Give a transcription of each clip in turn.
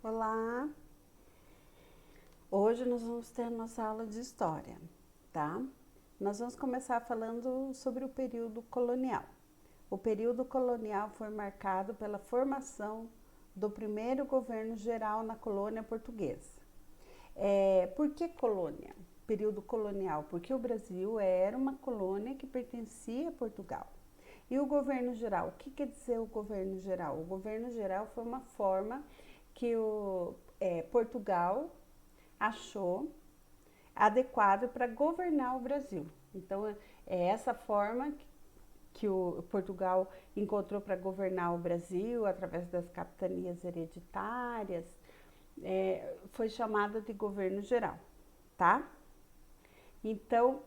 Olá! Hoje nós vamos ter a nossa aula de história, tá? Nós vamos começar falando sobre o período colonial. O período colonial foi marcado pela formação do primeiro governo geral na colônia portuguesa. Por que colônia? Período colonial? Porque o Brasil era uma colônia que pertencia a Portugal. E o governo geral? O que quer dizer o governo geral? O governo geral foi uma forma que Portugal achou adequado para governar o Brasil. Então, é essa forma que o Portugal encontrou para governar o Brasil, através das capitanias hereditárias, foi chamada de governo geral, tá? Então,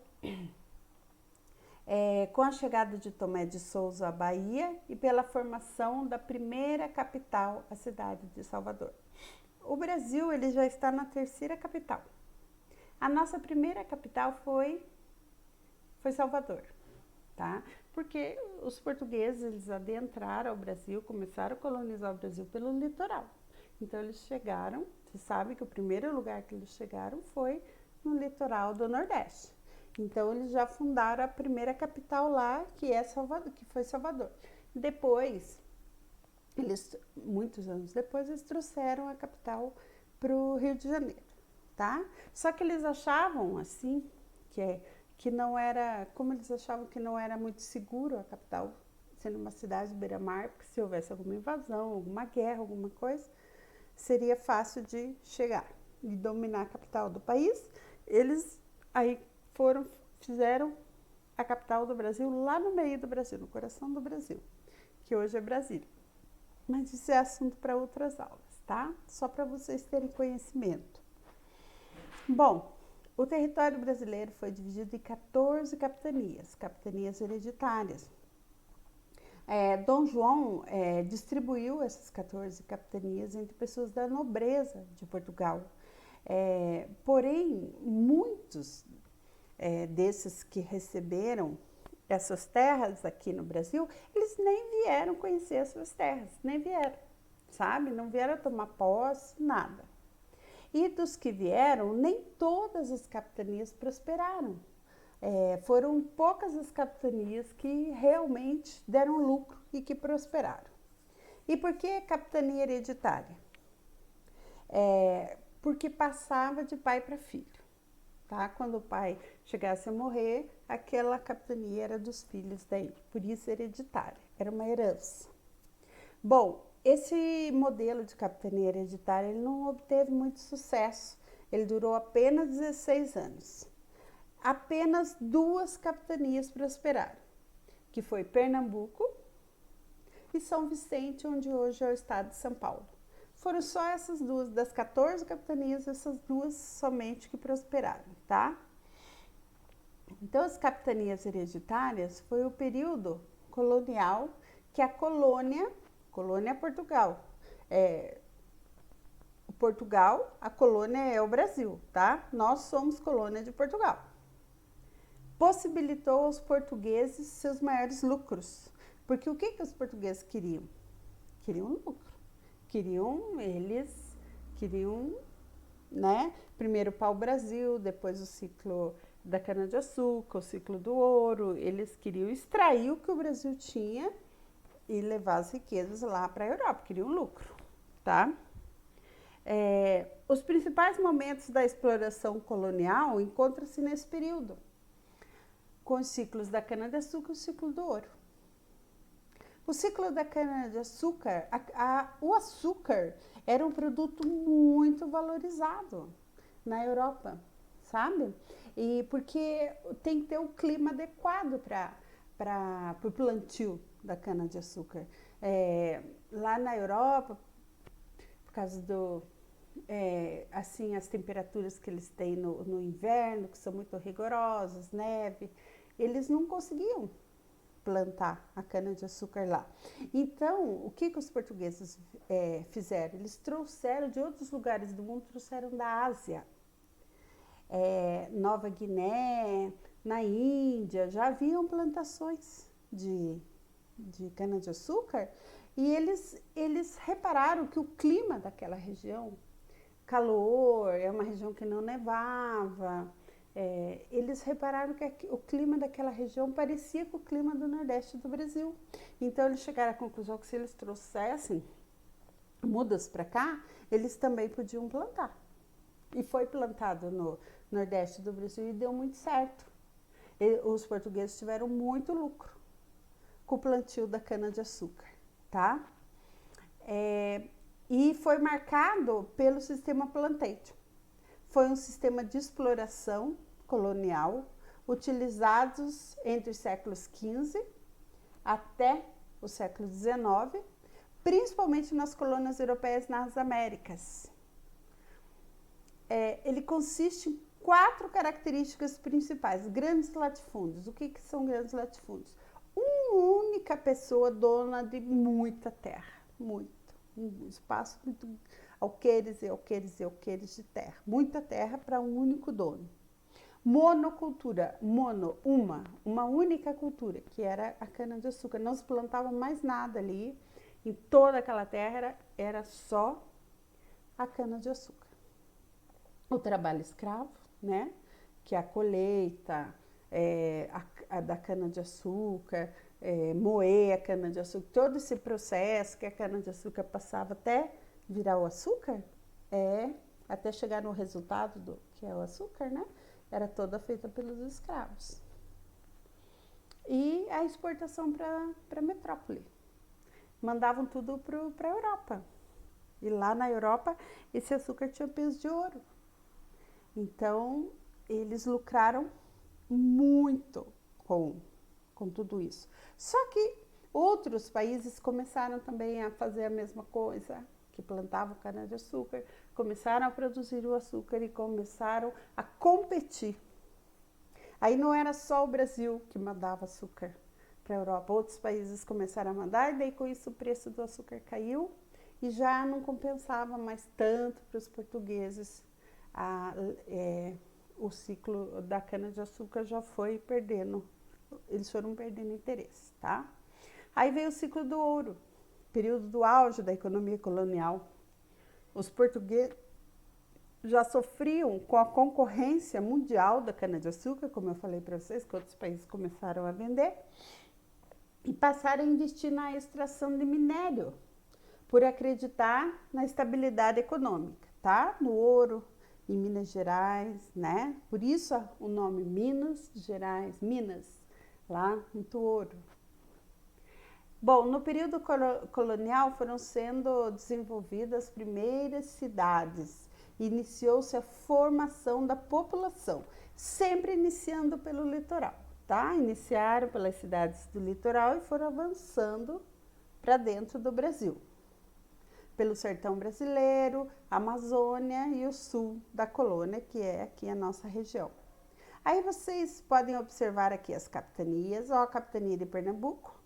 com a chegada de Tomé de Souza à Bahia e pela formação da primeira capital, a cidade de Salvador. O Brasil ele já está na terceira capital. A nossa primeira capital foi Salvador, tá? Porque os portugueses eles adentraram ao Brasil, começaram a colonizar o Brasil pelo litoral. Então eles chegaram, você sabe que o primeiro lugar que eles chegaram foi no litoral do Nordeste. Então eles já fundaram a primeira capital lá, que foi Salvador. Depois, muitos anos depois, eles trouxeram a capital para o Rio de Janeiro, tá? Só que eles achavam assim que não era, como eles achavam que não era muito seguro a capital sendo uma cidade beira-mar, porque se houvesse alguma invasão, alguma guerra, alguma coisa, seria fácil de chegar e dominar a capital do país. Eles aí fizeram a capital do Brasil lá no meio do Brasil, no coração do Brasil, que hoje é Brasília. Mas isso é assunto para outras aulas, tá? Só para vocês terem conhecimento. Bom, o território brasileiro foi dividido em 14 capitanias hereditárias. Dom João distribuiu essas 14 capitanias entre pessoas da nobreza de Portugal. Porém, muitos desses que receberam essas terras aqui no Brasil, eles nem vieram conhecer as suas terras, nem vieram, sabe? Não vieram tomar posse, nada. E dos que vieram, nem todas as capitanias prosperaram. Foram poucas as capitanias que realmente deram lucro e que prosperaram. E por que capitania hereditária? Porque passava de pai para filho. Tá? Quando o pai chegasse a morrer, aquela capitania era dos filhos daí, por isso hereditária, era uma herança. Bom, esse modelo de capitania hereditária ele não obteve muito sucesso, ele durou apenas 16 anos. Apenas 2 capitanias prosperaram, que foi Pernambuco e São Vicente, onde hoje é o estado de São Paulo. Foram só essas 2, das 14 capitanias, essas 2 somente que prosperaram, tá? Então, as capitanias hereditárias foi o período colonial que a colônia Portugal, Portugal, a colônia é o Brasil, tá? Nós somos colônia de Portugal. Possibilitou aos portugueses seus maiores lucros. Porque o que os portugueses queriam? Queriam lucro. Eles queriam, né? Primeiro o pau-brasil, depois o ciclo da cana-de-açúcar, o ciclo do ouro. Eles queriam extrair o que o Brasil tinha e levar as riquezas lá para a Europa, queriam lucro, tá? Os principais momentos da exploração colonial encontram-se nesse período, com os ciclos da cana-de-açúcar e o ciclo do ouro. O ciclo da cana-de-açúcar, o açúcar era um produto muito valorizado na Europa, sabe? E porque tem que ter um clima adequado para o plantio da cana-de-açúcar. Lá na Europa, por causa assim, as temperaturas que eles têm no inverno, que são muito rigorosas, neve, eles não conseguiam plantar a cana-de-açúcar lá. Então, o que os portugueses fizeram? Eles trouxeram de outros lugares do mundo, trouxeram da Ásia. Nova Guiné, na Índia, já haviam plantações de cana-de-açúcar E eles repararam que o clima daquela região, calor, é uma região que não nevava, eles repararam que o clima daquela região parecia com o clima do Nordeste do Brasil. Então eles chegaram à conclusão que se eles trouxessem mudas para cá, eles também podiam plantar. E foi plantado no Nordeste do Brasil e deu muito certo. Os portugueses tiveram muito lucro com o plantio da cana-de-açúcar, tá? E foi marcado pelo sistema plantation. Foi um sistema de exploração colonial utilizados entre os séculos XV até o século XIX, principalmente nas colônias europeias nas Américas. Ele consiste em 4 características principais. Grandes latifúndios. O que são grandes latifúndios? Uma única pessoa dona de muita terra, um espaço muito, alqueires e alqueires e alqueires de terra, muita terra para um único dono. Monocultura, uma única cultura, que era a cana-de-açúcar. Não se plantava mais nada ali, em toda aquela terra era só a cana-de-açúcar. O trabalho escravo, né? Que é a colheita da cana-de-açúcar, moer a cana-de-açúcar, todo esse processo que a cana-de-açúcar passava até virar o açúcar, até chegar no resultado que é o açúcar, né? Era toda feita pelos escravos. E a exportação para a metrópole. Mandavam tudo para a Europa. E lá na Europa, esse açúcar tinha peso de ouro. Então, eles lucraram muito com tudo isso. Só que outros países começaram também a fazer a mesma coisa, que plantavam cana-de-açúcar, começaram a produzir o açúcar e começaram a competir. Aí não era só o Brasil que mandava açúcar para a Europa, outros países começaram a mandar, e daí com isso o preço do açúcar caiu e já não compensava mais tanto para os portugueses. O ciclo da cana-de-açúcar já foi perdendo, eles foram perdendo interesse, tá? Aí veio o ciclo do ouro, período do auge da economia colonial. Os portugueses já sofriam com a concorrência mundial da cana-de-açúcar, como eu falei para vocês, que outros países começaram a vender, e passaram a investir na extração de minério, por acreditar na estabilidade econômica, tá? No ouro, em Minas Gerais, né? Por isso o nome Minas Gerais, Minas, lá muito ouro. Bom, no período colonial foram sendo desenvolvidas as primeiras cidades, iniciou-se a formação da população, sempre iniciando pelo litoral, tá? Iniciaram pelas cidades do litoral e foram avançando para dentro do Brasil. Pelo sertão brasileiro, Amazônia e o sul da colônia, que é aqui a nossa região. Aí vocês podem observar aqui as capitanias, ó, a capitania de Pernambuco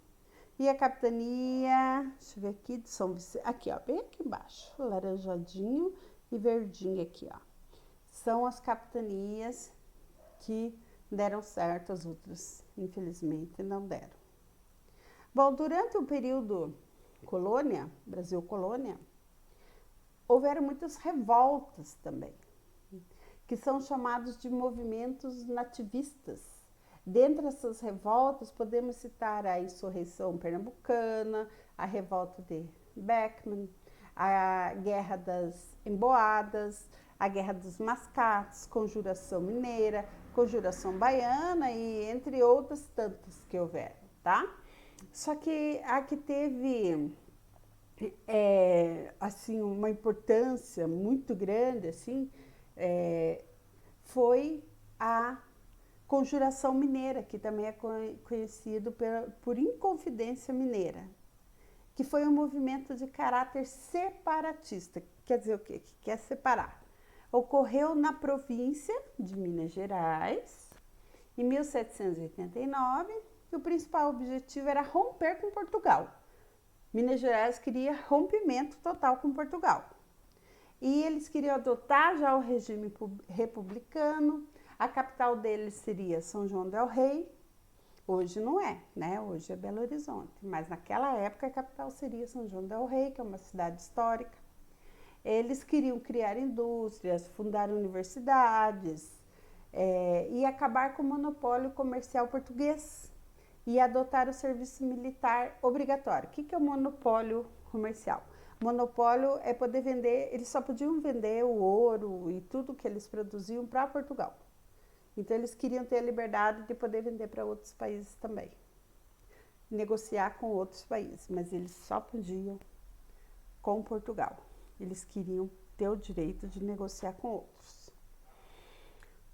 e a capitania, deixa eu ver aqui, de São Vicente, aqui ó, bem aqui embaixo, laranjadinho e verdinho aqui ó. São as capitanias que deram certo, as outras infelizmente não deram. Bom, durante o período colônia, Brasil colônia, houveram muitas revoltas também, que são chamados de movimentos nativistas. Dentre essas revoltas, podemos citar a insurreição pernambucana, a revolta de Beckman, a Guerra das Emboadas, a Guerra dos Mascates, Conjuração Mineira, Conjuração Baiana e entre outras tantas que houveram, tá? Só que a que teve assim, uma importância muito grande assim, foi a Conjuração Mineira, que também é conhecido por Inconfidência Mineira, que foi um movimento de caráter separatista, quer dizer o quê? Que quer separar. Ocorreu na província de Minas Gerais, em 1789, e o principal objetivo era romper com Portugal. Minas Gerais queria rompimento total com Portugal. E eles queriam adotar já o regime republicano, a capital deles seria São João del Rei, Hoje não é, né? Hoje é Belo Horizonte, mas naquela época a capital seria São João del Rei, que é uma cidade histórica. Eles queriam criar indústrias, fundar universidades e acabar com o monopólio comercial português e adotar o serviço militar obrigatório. O que é o monopólio comercial? Monopólio é poder vender, eles só podiam vender o ouro e tudo que eles produziam para Portugal. Então eles queriam ter a liberdade de poder vender para outros países também, negociar com outros países, mas eles só podiam com Portugal. Eles queriam ter o direito de negociar com outros.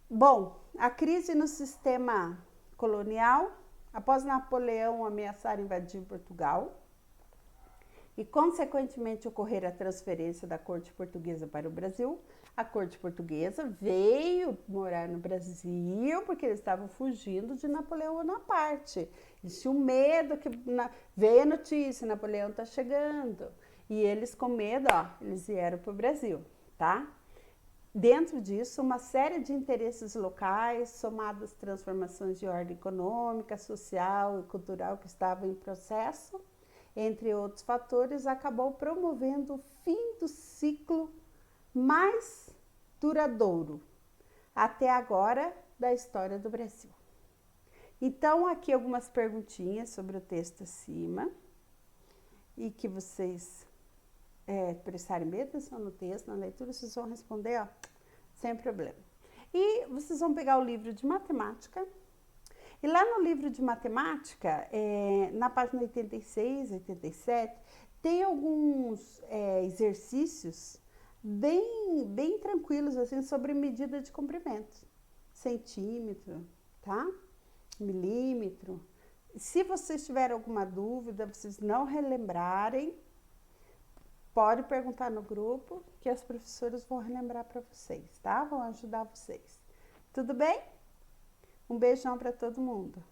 Bom, a crise no sistema colonial, após Napoleão ameaçar invadir Portugal e, consequentemente, ocorrer a transferência da corte portuguesa para o Brasil, a corte portuguesa veio morar no Brasil porque eles estavam fugindo de Napoleão Bonaparte. Eles tinham medo que veio a notícia, Napoleão está chegando. E eles com medo, eles vieram para o Brasil, tá? Dentro disso, uma série de interesses locais, somados às transformações de ordem econômica, social e cultural que estavam em processo, entre outros fatores, acabou promovendo o fim do ciclo mais duradouro, até agora, da história do Brasil. Então, aqui algumas perguntinhas sobre o texto acima, e que vocês prestarem bem atenção no texto, na leitura, vocês vão responder, sem problema. E vocês vão pegar o livro de matemática, e lá no livro de matemática, na página 86, 87, tem alguns exercícios bem tranquilos, assim, sobre medida de comprimento. Centímetro, tá? Milímetro. Se vocês tiverem alguma dúvida, vocês não relembrarem, pode perguntar no grupo que as professoras vão relembrar para vocês, tá? Vão ajudar vocês. Tudo bem? Um beijão para todo mundo.